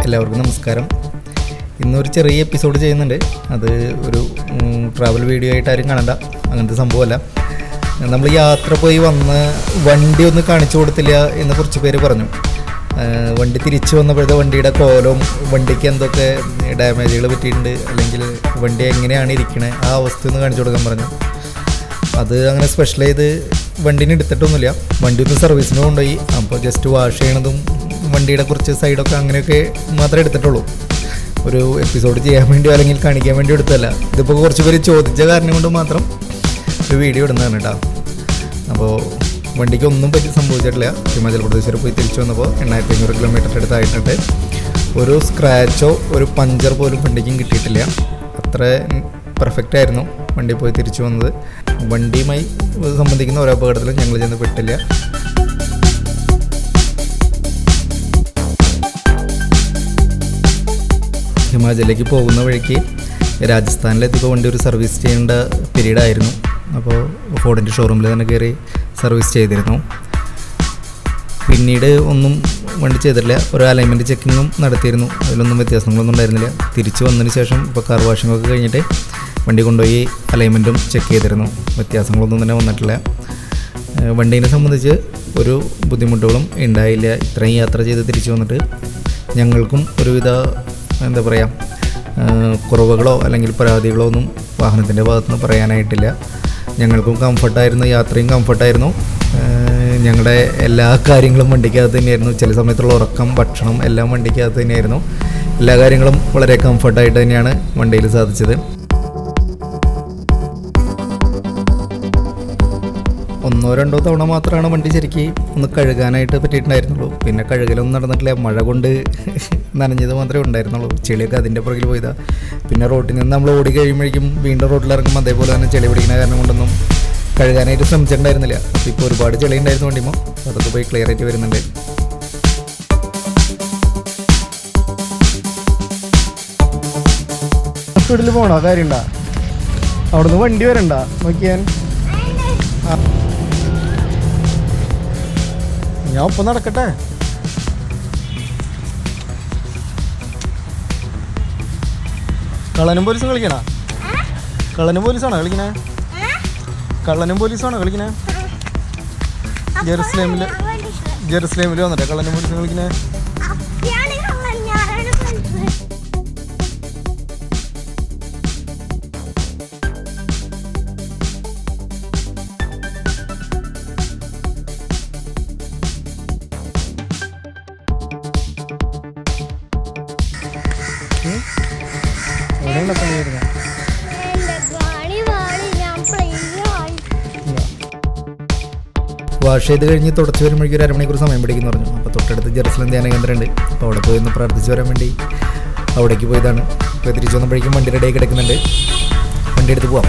എല്ലാവർക്കും നമസ്കാരം. ഇന്നൊരു ചെറിയ എപ്പിസോഡ് ചെയ്യുന്നുണ്ട്. അത് ഒരു ട്രാവൽ വീഡിയോ ആയിട്ട് ആരും കാണണ്ട, അങ്ങനത്തെ സംഭവമല്ല. നമ്മൾ യാത്ര പോയി വന്ന് വണ്ടി ഒന്ന് കാണിച്ചു കൊടുത്തില്ല എന്ന് കുറച്ച് പേര് പറഞ്ഞു. വണ്ടി തിരിച്ചു വന്നപ്പോഴത്തെ വണ്ടിയുടെ കോലവും വണ്ടിക്ക് എന്തൊക്കെ ഡാമേജുകൾ പറ്റിയിട്ടുണ്ട്, അല്ലെങ്കിൽ വണ്ടി എങ്ങനെയാണ് ഇരിക്കണേ ആ അവസ്ഥ ഒന്ന് കാണിച്ചു കൊടുക്കാൻ പറഞ്ഞു. അത് അങ്ങനെ സ്പെഷ്യൽ ചെയ്ത് വണ്ടീനെ എടുത്തിട്ടൊന്നുമില്ല. വണ്ടി ഒന്ന് സർവീസിന് കൊണ്ടുപോയി. അപ്പോൾ ജസ്റ്റ് വാഷ് ചെയ്യണതും വണ്ടിയുടെ കുറച്ച് സൈഡൊക്കെ അങ്ങനെയൊക്കെ മാത്രമേ എടുത്തിട്ടുള്ളൂ. ഒരു എപ്പിസോഡ് ചെയ്യാൻ വേണ്ടിയോ അല്ലെങ്കിൽ കാണിക്കാൻ വേണ്ടി എടുത്തല്ല. ഇതിപ്പോൾ കുറച്ച് പേര് ചോദിച്ച കാരണം കൊണ്ട് മാത്രം ഒരു വീഡിയോ ഇടുന്നതാണ് കേട്ടോ. അപ്പോൾ വണ്ടിക്ക് ഒന്നും പറ്റി സംഭവിച്ചിട്ടില്ല. ഹിമാചൽ പ്രദേശ് വരെ പോയി തിരിച്ചു വന്നപ്പോൾ 8500 കിലോമീറ്റർ അടുത്തായിട്ടുണ്ട്. ഒരു സ്ക്രാച്ചോ ഒരു പഞ്ചർ പോലും വണ്ടിക്കും കിട്ടിയിട്ടില്ല. അത്ര പെർഫെക്റ്റ് ആയിരുന്നു വണ്ടി പോയി തിരിച്ചു വന്നത്. വണ്ടിയുമായി സംബന്ധിക്കുന്ന ഓരോ അപകടത്തിലും ഞങ്ങൾ ചെന്ന് പെട്ടില്ല. ഹിമാചലിലേക്ക് പോകുന്ന വഴിക്ക് രാജസ്ഥാനിലെത്തിയപ്പോൾ വണ്ടി ഒരു സർവീസ് ചെയ്യേണ്ട പീരീഡായിരുന്നു. അപ്പോൾ ഫോർഡിൻ്റെ ഷോറൂമിൽ തന്നെ കയറി സർവീസ് ചെയ്തിരുന്നു. പിന്നീട് ഒന്നും വണ്ടി ചെയ്തിട്ടില്ല. ഒരു അലൈൻമെൻറ്റ് ചെക്കിങ്ങും നടത്തിയിരുന്നു. അതിലൊന്നും വ്യത്യാസങ്ങളൊന്നും ഉണ്ടായിരുന്നില്ല. തിരിച്ചു വന്നതിന് ശേഷം ഇപ്പോൾ കാർ വാഷിങ്ങൊക്കെ കഴിഞ്ഞിട്ട് വണ്ടി കൊണ്ടുപോയി അലൈൻമെൻറ്റും ചെക്ക് ചെയ്തിരുന്നു. വ്യത്യാസങ്ങളൊന്നും തന്നെ വന്നിട്ടില്ല. വണ്ടീനെ സംബന്ധിച്ച് ഒരു ബുദ്ധിമുട്ടുകളും ഉണ്ടായില്ല. ഇത്രയും യാത്ര ചെയ്ത് തിരിച്ചു വന്നിട്ട് ഞങ്ങൾക്കും ഒരുവിധ എന്താ പറയുക കുറവുകളോ അല്ലെങ്കിൽ പരാതികളോ ഒന്നും വാഹനത്തിൻ്റെ ഭാഗത്തുനിന്ന് പറയാനായിട്ടില്ല. ഞങ്ങൾക്കും കംഫർട്ടായിരുന്നു, യാത്രയും കംഫർട്ടായിരുന്നു. ഞങ്ങളുടെ എല്ലാ കാര്യങ്ങളും വണ്ടിക്കകത്ത് തന്നെയായിരുന്നു. ചില സമയത്തുള്ള ഉറക്കം, ഭക്ഷണം എല്ലാം വണ്ടിക്കകത്ത് തന്നെയായിരുന്നു. എല്ലാ കാര്യങ്ങളും വളരെ കംഫർട്ടായിട്ട് തന്നെയാണ് വണ്ടിയിൽ സാധിച്ചത്. ഒന്നോ രണ്ടോ തവണ മാത്രമാണ് വണ്ടി ശരിക്ക് ഒന്ന് കഴുകാനായിട്ട് പറ്റിയിട്ടുണ്ടായിരുന്നുള്ളൂ. പിന്നെ കഴുകലൊന്നും നടന്നിട്ടില്ല. മഴ കൊണ്ട് നനഞ്ഞത് മാത്രമേ ഉണ്ടായിരുന്നുള്ളൂ. ചെളിയൊക്കെ അതിൻ്റെ പുറകിൽ പോയതാണ്. പിന്നെ റോട്ടിൽ നിന്ന് നമ്മൾ ഓടി കഴിയുമ്പോഴേക്കും വീണ്ടും റോട്ടിലിറങ്ങുമ്പോൾ അതേപോലെ തന്നെ ചെളി പിടിക്കുന്ന കാരണം കൊണ്ടൊന്നും കഴുകാനായിട്ട് ശ്രമിച്ചിട്ടുണ്ടായിരുന്നില്ല. അപ്പോൾ ഇപ്പോൾ ഒരുപാട് ചെളി ഉണ്ടായിരുന്നു വണ്ടിയുമ്പോൾ. അതൊക്കെ പോയി ക്ലിയർ ആയിട്ട് വരുന്നുണ്ട്. സ്പീഡിൽ പോകണോ? കാര്യമുണ്ടോ? അവിടുന്ന് വണ്ടി വരണ്ട നോക്കിയാൻ. ഞാൻ ഒപ്പം നടക്കട്ടെ. കള്ളനും പോലീസും കളിക്കണ? കള്ളനും പോലീസാണോ കളിക്കണേ? കള്ളനും പോലീസാണോ കളിക്കണേ? ജെറുസലേമിൽ വന്നിട്ടെ കള്ളനും പോലീസും കളിക്കണേ? വാഷ് ചെയ്ത് കഴിഞ്ഞ് തുടച്ച് വരുമ്പോഴേക്കും ഒരു അരമണിക്കൂർ സമയം പിടിക്കുന്നു പറഞ്ഞു. അപ്പോൾ തൊട്ടടുത്ത് ജെറുസലേം ധ്യാന കേന്ദ്രമുണ്ട്. അപ്പോൾ അവിടെ പോയി ഒന്ന് പ്രാർത്ഥിച്ച് വരാൻ വേണ്ടി അവിടേക്ക് പോയതാണ്. ഇപ്പോൾ തിരിച്ചു വന്നപ്പോഴേക്കും വണ്ടി റെഡിയായി കിടക്കുന്നുണ്ട്. വണ്ടി എടുത്ത് പോവാം.